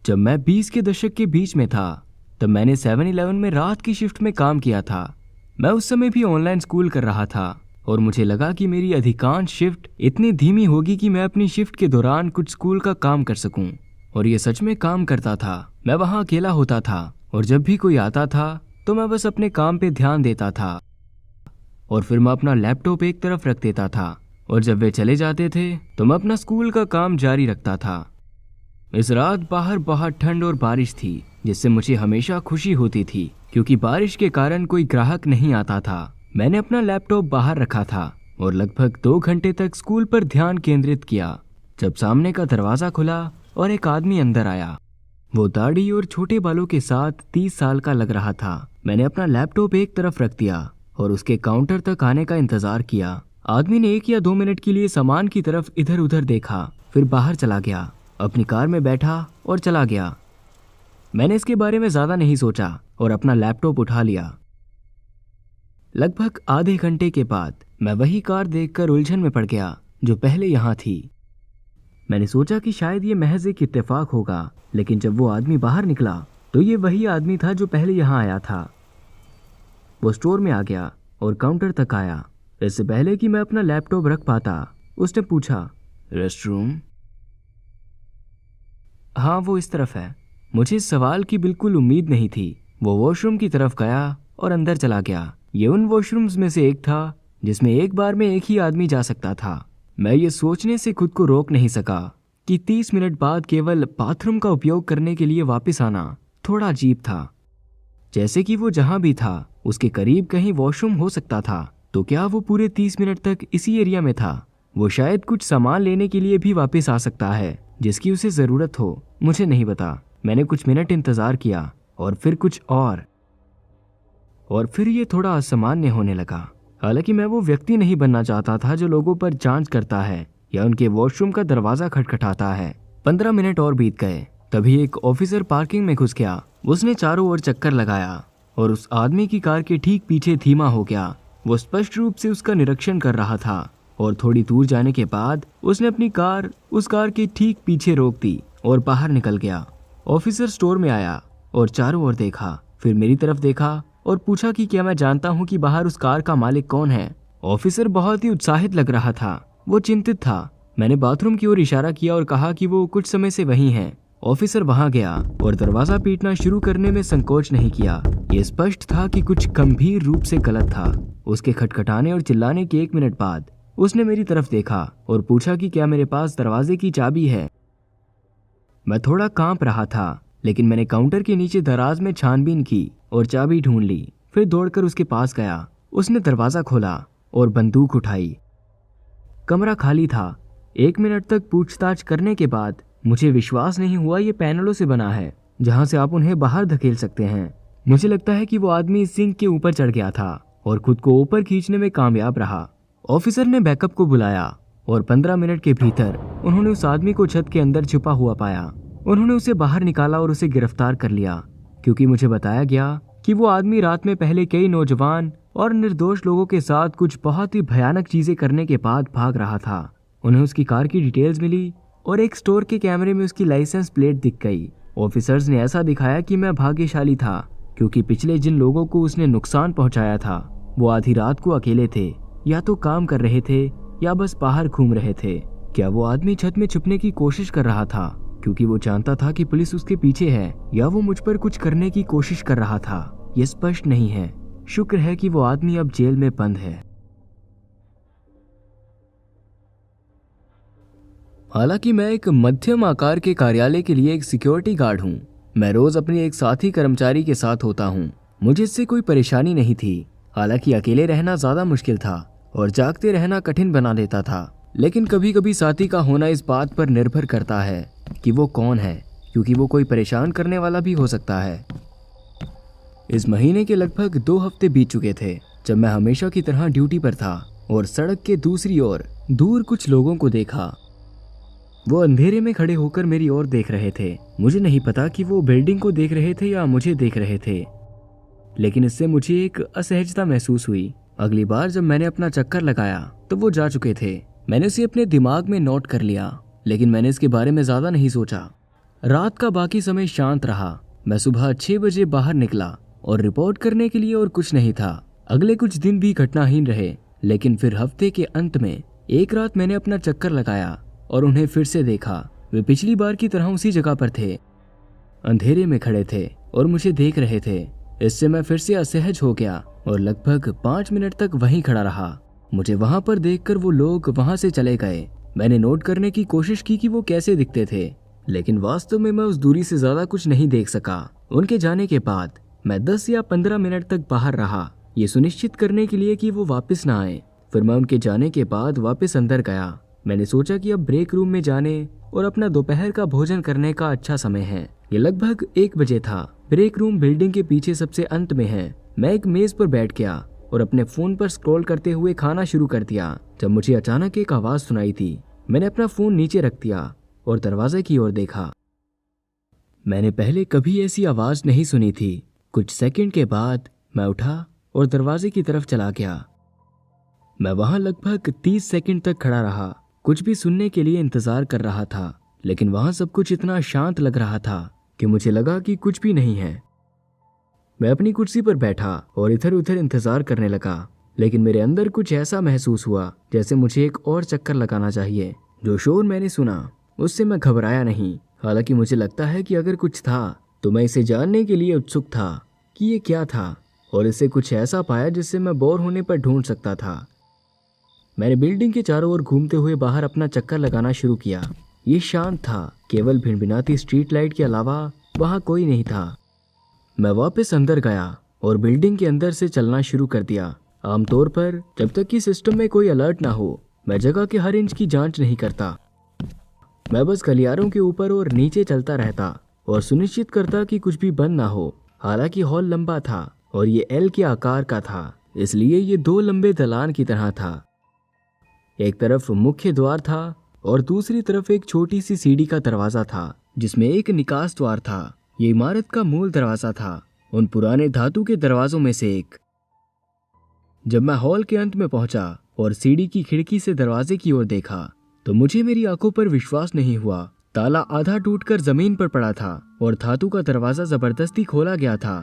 जब मैं 20 के दशक के बीच में था तब मैंने 7-Eleven में रात की शिफ्ट में काम किया था। मैं उस समय भी ऑनलाइन स्कूल कर रहा था और मुझे लगा कि मेरी अधिकांश शिफ्ट इतनी धीमी होगी कि मैं अपनी शिफ्ट के दौरान कुछ स्कूल का काम कर सकूं। और ये सच में काम करता था। मैं वहाँ अकेला होता था और जब भी कोई आता था तो मैं बस अपने काम पे ध्यान देता था और फिर मैं अपना लैपटॉप एक तरफ रख देता था और जब वे चले जाते थे तो मैं अपना स्कूल का काम जारी रखता था। इस रात बाहर बहुत ठंड और बारिश थी, जिससे मुझे हमेशा खुशी होती थी क्योंकि बारिश के कारण कोई ग्राहक नहीं आता था। मैंने अपना लैपटॉप बाहर रखा था और लगभग 2 घंटे तक स्कूल पर ध्यान केंद्रित किया जब सामने का दरवाजा खुला और एक आदमी अंदर आया। वो दाढ़ी और छोटे बालों के साथ 30 साल का लग रहा था। मैंने अपना लैपटॉप एक तरफ रख दिया और उसके काउंटर तक आने का इंतजार किया। आदमी ने 1 या 2 मिनट के लिए सामान की तरफ इधर उधर देखा, फिर बाहर चला गया, अपनी कार में बैठा और चला गया। मैंने इसके बारे में ज्यादा नहीं सोचा और अपना लैपटॉप उठा लिया। लगभग आधे घंटे के बाद मैं वही कार देखकर उलझन में पड़ गया जो पहले यहाँ थी। मैंने सोचा कि शायद ये महज एक इत्तेफाक होगा, लेकिन जब वो आदमी बाहर निकला तो ये वही आदमी था जो पहले यहाँ आया था। वो स्टोर में आ गया और काउंटर तक आया। इससे पहले कि मैं अपना लैपटॉप रख पाता उसने पूछा, रेस्टरूम? हाँ, वो इस तरफ है। मुझे इस सवाल की बिल्कुल उम्मीद नहीं थी। वो वॉशरूम की तरफ गया और अंदर चला गया। ये उन वॉशरूम्स में से एक था जिसमें एक बार में एक ही आदमी जा सकता था। मैं ये सोचने से खुद को रोक नहीं सका कि 30 मिनट बाद केवल बाथरूम का उपयोग करने के लिए वापस आना थोड़ा अजीब था। जैसे कि वो जहां भी था उसके करीब कहीं वॉशरूम हो सकता था। तो क्या वो पूरे 30 मिनट तक इसी एरिया में था? वो शायद कुछ सामान लेने के लिए भी वापस आ सकता है जिसकी उसे जरूरत हो, मुझे नहीं पता। मैंने कुछ मिनट इंतजार किया और फिर कुछ और फिर ये थोड़ा असामान्य होने लगा। हालांकि मैं वो व्यक्ति नहीं बनना चाहता था जो लोगों पर जांच करता है या उनके वॉशरूम का दरवाजा खटखटाता है। 15 मिनट और बीत गए, तभी एक ऑफिसर पार्किंग में घुस गया। उसने चारों ओर चक्कर लगाया और उस आदमी की कार के ठीक पीछे धीमा हो गया। वो स्पष्ट रूप से उसका निरीक्षण कर रहा था और थोड़ी दूर जाने के बाद उसने अपनी कार उस कार के ठीक पीछे रोक दी और बाहर निकल गया। ऑफिसर स्टोर में आया और चारों ओर देखा, फिर मेरी तरफ देखा और पूछा कि क्या मैं जानता हूं कि बाहर उस कार का मालिक कौन है। ऑफिसर बहुत ही उत्साहित लग रहा था, वो चिंतित था। मैंने बाथरूम की ओर इशारा किया और कहा कि वो कुछ समय से वहीं है। ऑफिसर वहां गया और दरवाजा पीटना शुरू करने में संकोच नहीं किया। ये स्पष्ट था कि कुछ गंभीर रूप से गलत था। उसके खटखटाने और चिल्लाने के 1 मिनट बाद उसने मेरी तरफ देखा और पूछा कि क्या मेरे पास दरवाजे की चाबी है। मैं थोड़ा कांप रहा था, लेकिन मैंने काउंटर के नीचे दराज में छानबीन की और चाबी ढूंढ ली। फिर दौड़कर उसके पास गया। उसने दरवाजा खोला और बंदूक उठाई। कमरा खाली था। 1 मिनट तक पूछताछ करने के बाद मुझे विश्वास नहीं हुआ ये पैनलों से बना है जहां से आप उन्हें बाहर धकेल सकते हैं। मुझे लगता है कि वो आदमी सिंक के ऊपर चढ़ गया था और खुद को ऊपर खींचने में कामयाब रहा। ऑफिसर ने बैकअप को बुलाया और 15 मिनट के भीतर उन्होंने उस आदमी को छत के अंदर छुपा हुआ पाया। उन्होंने उसे बाहर निकाला और उसे गिरफ्तार कर लिया, क्योंकि मुझे बताया गया कि वो आदमी रात में पहले कई नौजवान और निर्दोष लोगों के साथ कुछ बहुत ही भयानक चीजें करने के बाद भाग रहा था। उन्हें उसकी कार की डिटेल्स मिली और एक स्टोर के कैमरे में उसकी लाइसेंस प्लेट दिख गई। ऑफिसर्स ने ऐसा दिखाया कि मैं भाग्यशाली था, क्योंकि पिछले जिन लोगों को उसने नुकसान पहुंचाया था वो आधी रात को अकेले थे, या तो काम कर रहे थे या बस बाहर घूम रहे थे। क्या वो आदमी छत में छुपने की कोशिश कर रहा था क्योंकि वो जानता था कि पुलिस उसके पीछे है, या वो मुझ पर कुछ करने की कोशिश कर रहा था? ये स्पष्ट नहीं है। शुक्र है कि वो आदमी अब जेल में बंद है। हालांकि मैं एक मध्यम आकार के कार्यालय के लिए एक सिक्योरिटी गार्ड हूँ। मैं रोज अपने एक साथी कर्मचारी के साथ होता हूँ। मुझे इससे कोई परेशानी नहीं थी। हालांकि अकेले रहना ज्यादा मुश्किल था और जागते रहना कठिन बना देता था। लेकिन कभी कभी साथी का होना इस बात पर निर्भर करता है कि वो कौन है, क्योंकि वो कोई परेशान करने वाला भी हो सकता है। इस महीने के लगभग 2 हफ्ते बीत चुके थे जब मैं हमेशा की तरह ड्यूटी पर था और सड़क के दूसरी ओर दूर कुछ लोगों को देखा। वो अंधेरे में खड़े होकर मेरी ओर देख रहे थे। मुझे नहीं पता कि वो बिल्डिंग को देख रहे थे या मुझे देख रहे थे, लेकिन इससे मुझे एक असहजता महसूस हुई। अगली बार जब मैंने अपना चक्कर लगाया तो वो जा चुके थे। मैंने उसे अपने दिमाग में नोट कर लिया, लेकिन मैंने इसके बारे में ज्यादा नहीं सोचा। रात का बाकी समय शांत रहा। मैं सुबह 6 बजे बाहर निकला और रिपोर्ट करने के लिए और कुछ नहीं था। अगले कुछ दिन भी घटनाहीन रहे, लेकिन फिर हफ्ते के अंत में एक रात मैंने अपना चक्कर लगाया और उन्हें फिर से देखा। वे पिछली बार की तरह उसी जगह पर थे, अंधेरे में खड़े थे और मुझे देख रहे थे। इससे मैं फिर से असहज हो गया और लगभग 5 मिनट तक वहीं खड़ा रहा। मुझे वहां पर देखकर वो लोग वहां से चले गए। मैंने नोट करने की कोशिश की कि वो कैसे दिखते थे, लेकिन वास्तव में मैं उस दूरी से ज्यादा कुछ नहीं देख सका। उनके जाने के बाद मैं 10 या 15 मिनट तक बाहर रहा, ये सुनिश्चित करने के लिए कि वो वापस ना आए। फिर मैं उनके जाने के बाद वापस अंदर गया। मैंने सोचा कि अब ब्रेक रूम में जाने और अपना दोपहर का भोजन करने का अच्छा समय है। ये लगभग 1 बजे था। ब्रेक रूम बिल्डिंग के पीछे सबसे अंत में है। मैं एक मेज पर बैठ गया और अपने फोन पर स्क्रॉल करते हुए खाना शुरू कर दिया जब मुझे अचानक एक आवाज सुनाई थी। मैंने अपना फोन नीचे रख दिया और दरवाजे की ओर देखा। मैंने पहले कभी ऐसी आवाज नहीं सुनी थी। कुछ सेकंड के बाद मैं उठा और दरवाजे की तरफ चला गया। मैं वहां लगभग 30 सेकंड तक खड़ा रहा, कुछ भी सुनने के लिए इंतजार कर रहा था, लेकिन वहां सब कुछ इतना शांत लग रहा था कि मुझे लगा कि कुछ भी नहीं है। मैं अपनी कुर्सी पर बैठा और इधर उधर इंतजार करने लगा, लेकिन मेरे अंदर कुछ ऐसा महसूस हुआ जैसे मुझे एक और चक्कर लगाना चाहिए। जो शोर मैंने सुना उससे मैं घबराया नहीं। हालांकि मुझे लगता है कि अगर कुछ था तो मैं इसे जानने के लिए उत्सुक था कि ये क्या था, और इससे कुछ ऐसा पाया जिससे मैं बोर होने पर ढूंढ सकता था। मैंने बिल्डिंग के चारों ओर घूमते हुए बाहर अपना चक्कर लगाना शुरू किया। ये शांत था, केवल भिनभिनाती स्ट्रीट लाइट के अलावा वहां कोई नहीं था। मैं वापस अंदर गया और बिल्डिंग के अंदर से चलना शुरू कर दिया। आमतौर पर जब तक कि सिस्टम में कोई अलर्ट ना हो, मैं जगह के हर इंच की जांच नहीं करता। मैं बस गलियारों के ऊपर और नीचे चलता रहता और सुनिश्चित करता कि कुछ भी बंद ना हो। हालांकि हॉल लंबा था और ये एल के आकार का था, इसलिए ये 2 लंबे दलान की तरह था। एक तरफ मुख्य द्वार था और दूसरी तरफ एक छोटी सी सीढ़ी का दरवाजा था जिसमें एक निकास द्वार था। ये इमारत का मूल दरवाजा था, उन पुराने धातु के दरवाजों में से एक। जब मैं हॉल के अंत में पहुंचा और सीढ़ी की खिड़की से दरवाजे की ओर देखा तो मुझे मेरी आंखों पर विश्वास नहीं हुआ। ताला आधा टूटकर जमीन पर पड़ा था और धातु का दरवाजा जबरदस्ती खोला गया था।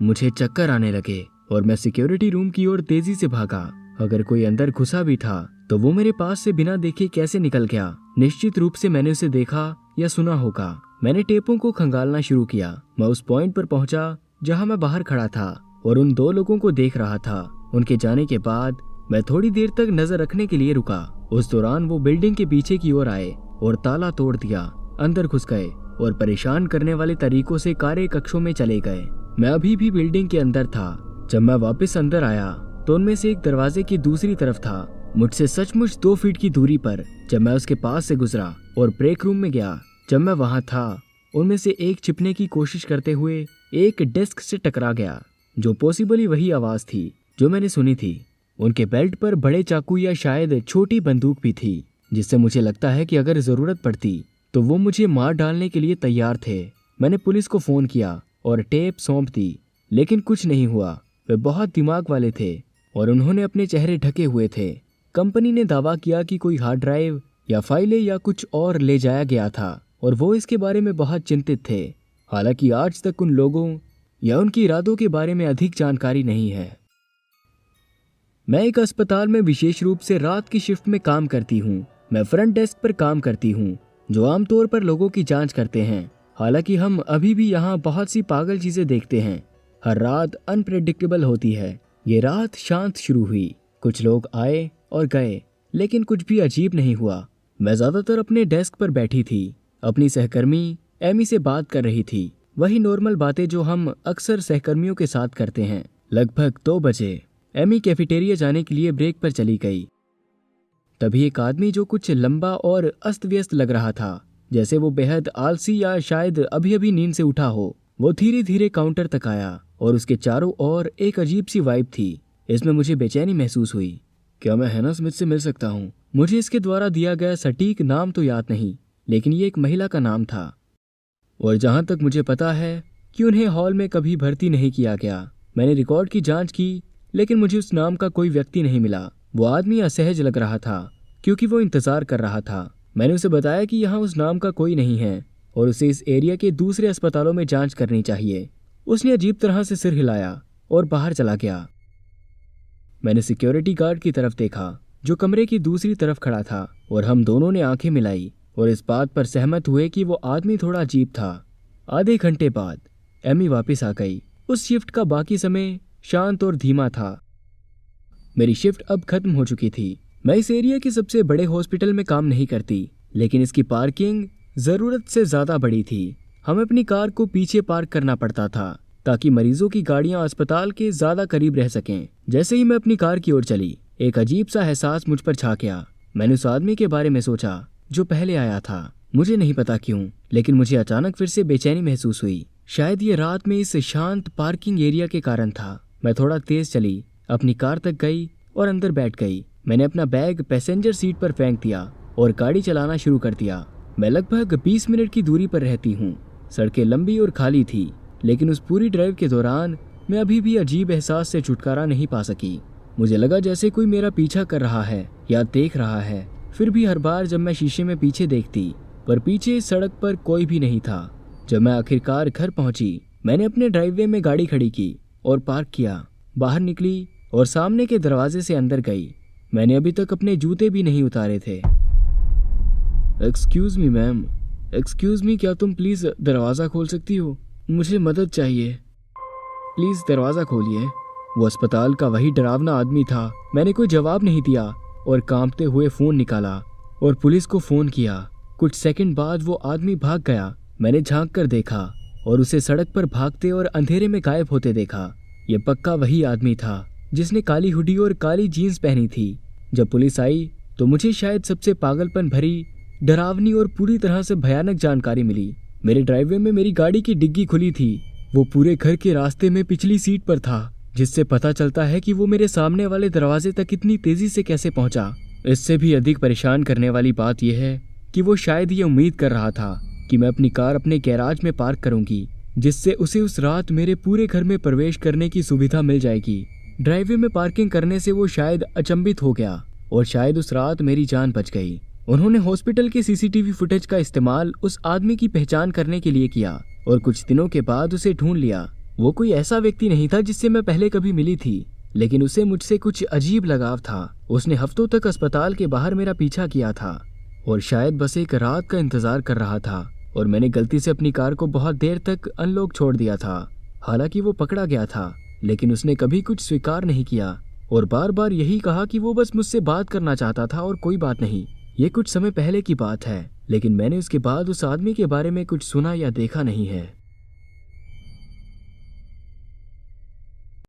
मुझे चक्कर आने लगे और मैं सिक्योरिटी रूम की ओर तेजी से भागा। अगर कोई अंदर घुसा भी था तो वो मेरे पास से बिना देखे कैसे निकल गया? निश्चित रूप से मैंने उसे देखा या सुना होगा। मैंने टेपों को खंगालना शुरू किया। मैं उस पॉइंट पर पहुंचा जहां मैं बाहर खड़ा था और उन 2 लोगों को देख रहा था। उनके जाने के बाद मैं थोड़ी देर तक नजर रखने के लिए रुका। उस दौरान वो बिल्डिंग के पीछे की ओर आए और ताला तोड़ दिया, अंदर घुस गए और परेशान करने वाले तरीकों से कार्य कक्षों में चले गए। मैं अभी भी बिल्डिंग के अंदर था। जब मैं वापस अंदर आया तो उनमें से एक दरवाजे की दूसरी तरफ था, मुझसे सचमुच 2 फीट की दूरी पर। जब मैं उसके पास से गुजरा और ब्रेक रूम में गया, जब मैं वहां था, उनमें से एक छिपने की कोशिश करते हुए एक डेस्क से टकरा गया, जो पॉसिबली वही आवाज थी जो मैंने सुनी थी। उनके बेल्ट पर बड़े चाकू या शायद छोटी बंदूक भी थी, जिससे मुझे लगता है कि अगर जरूरत पड़ती तो वो मुझे मार डालने के लिए तैयार थे। मैंने पुलिस को फोन किया और टेप सौंप दी, लेकिन कुछ नहीं हुआ। वे बहुत दिमाग वाले थे और उन्होंने अपने चेहरे ढके हुए थे। कंपनी ने दावा किया कि कोई हार्ड ड्राइव या फाइलें या कुछ और ले जाया गया था और वो इसके बारे में बहुत चिंतित थे। हालांकि आज तक उन लोगों या उनके इरादों के बारे में अधिक जानकारी नहीं है। मैं एक अस्पताल में विशेष रूप से रात की शिफ्ट में काम करती हूँ। मैं फ्रंट डेस्क पर काम करती हूँ, जो आमतौर पर लोगों की जांच करते हैं। हालांकि हम अभी भी यहाँ बहुत सी पागल चीजें देखते हैं। हर रात अनप्रेडिक्टेबल होती है। ये रात शांत शुरू हुई, कुछ लोग आए और गए, लेकिन कुछ भी अजीब नहीं हुआ। मैं ज्यादातर अपने डेस्क पर बैठी थी, अपनी सहकर्मी एमी से बात कर रही थी। वही नॉर्मल बातें जो हम अक्सर सहकर्मियों के साथ करते हैं। लगभग 2 बजे एमी कैफेटेरिया जाने के लिए ब्रेक पर चली गई। तभी एक आदमी जो कुछ लंबा और अस्त व्यस्त लग रहा था, जैसे वो बेहद आलसी या शायद अभी अभी नींद से उठा हो, वो धीरे धीरे काउंटर तक आया और उसके चारों ओर एक अजीब सी वाइब थी। इसमें मुझे बेचैनी महसूस हुई। क्या मैं हैना स्मिथ से मिल सकता हूँ? मुझे इसके द्वारा दिया गया सटीक नाम तो याद नहीं, लेकिन ये एक महिला का नाम था और जहाँ तक मुझे पता है कि उन्हें हॉल में कभी भर्ती नहीं किया गया। मैंने रिकॉर्ड की जांच की, लेकिन मुझे उस नाम का कोई व्यक्ति नहीं मिला। वो आदमी असहज लग रहा था क्योंकि वो इंतजार कर रहा था। मैंने उसे बताया कि यहाँ उस नाम का कोई नहीं है, और उसे इस एरिया के दूसरे अस्पतालों में जांच करनी चाहिए। उसने अजीब तरह से सिर हिलाया और बाहर चला गया। मैंने सिक्योरिटी गार्ड की तरफ देखा जो कमरे की दूसरी तरफ खड़ा था, और हम दोनों ने आंखें मिलाई और इस बात पर सहमत हुए कि वो आदमी थोड़ा अजीब था। आधे घंटे बाद एमी वापस आ गई। उस शिफ्ट का बाकी समय शांत और धीमा था। मेरी शिफ्ट अब खत्म हो चुकी थी। मैं इस एरिया के सबसे बड़े हॉस्पिटल में काम नहीं करती, लेकिन इसकी पार्किंग जरूरत से ज्यादा बड़ी थी। हमें अपनी कार को पीछे पार्क करना पड़ता था ताकि मरीजों की गाड़ियां अस्पताल के ज्यादा करीब रह सकें। जैसे ही मैं अपनी कार की ओर चली, एक अजीब सा एहसास मुझ पर छा गया। मैंने उस आदमी के बारे में सोचा जो पहले आया था। मुझे नहीं पता क्यों, लेकिन मुझे अचानक फिर से बेचैनी महसूस हुई। शायद ये रात में इस शांत पार्किंग एरिया के कारण था। मैं थोड़ा तेज चली, अपनी कार तक गई और अंदर बैठ गई। मैंने अपना बैग पैसेंजर सीट पर फेंक दिया और गाड़ी चलाना शुरू कर दिया। मैं लगभग 20 मिनट की दूरी पर रहती हूँ। सड़कें लंबी और खाली थी, लेकिन उस पूरी ड्राइव के दौरान मैं अभी भी अजीब एहसास से छुटकारा नहीं पा सकी। मुझे लगा जैसे कोई मेरा पीछा कर रहा है या देख रहा है। फिर भी हर बार जब मैं शीशे में पीछे देखती, पर पीछे सड़क पर कोई भी नहीं था। जब मैं आखिरकार घर पहुंची, मैंने अपने ड्राइववे में गाड़ी खड़ी की और पार्क किया। बाहर निकली और सामने के दरवाजे से अंदर गई। मैंने अभी तक अपने जूते भी नहीं उतारे थे। Excuse me ma'am, excuse me, क्या तुम प्लीज दरवाजा खोल सकती हो? मुझे मदद चाहिए, प्लीज दरवाजा खोलिए। वो अस्पताल का वही डरावना आदमी था। मैंने कोई जवाब नहीं दिया और कांपते हुए फोन निकाला और पुलिस को फोन किया। कुछ सेकंड बाद वो आदमी भाग गया। मैंने झांक कर देखा और उसे सड़क पर भागते और अंधेरे में गायब होते देखा। ये पक्का वही आदमी था जिसने काली हुडी और काली जीन्स पहनी थी। जब पुलिस आई तो मुझे शायद सबसे पागलपन भरी, डरावनी और पूरी तरह से भयानक जानकारी मिली। मेरे ड्राइववे में मेरी गाड़ी की डिग्गी खुली थी। वो पूरे घर के रास्ते में पिछली सीट पर था, जिससे पता चलता है कि वो मेरे सामने वाले दरवाजे तक इतनी तेजी से कैसे पहुंचा। इससे भी अधिक परेशान करने वाली बात यह है कि वो शायद ये उम्मीद कर रहा था कि मैं अपनी कार अपने गैराज में पार्क करूंगी, जिससे उसे उस रात मेरे पूरे घर में प्रवेश करने की सुविधा मिल जाएगी। ड्राइववे में पार्किंग करने से वो शायद अचंभित हो गया और शायद उस रात मेरी जान बच गई। उन्होंने हॉस्पिटल के सीसीटीवी फुटेज का इस्तेमाल उस आदमी की पहचान करने के लिए किया और कुछ दिनों के बाद उसे ढूंढ लिया। वो कोई ऐसा व्यक्ति नहीं था जिससे मैं पहले कभी मिली थी, लेकिन उसे मुझसे कुछ अजीब लगाव था। उसने हफ्तों तक अस्पताल के बाहर मेरा पीछा किया था और शायद बस एक रात का इंतजार कर रहा था, और मैंने गलती से अपनी कार को बहुत देर तक अनलॉक छोड़ दिया था। हालांकि वो पकड़ा गया था, लेकिन उसने कभी कुछ स्वीकार नहीं किया और बार बार यही कहा कि वो बस मुझसे बात करना चाहता था और कोई बात नहीं। ये कुछ समय पहले की बात है, लेकिन मैंने उसके बाद उस आदमी के बारे में कुछ सुना या देखा नहीं है।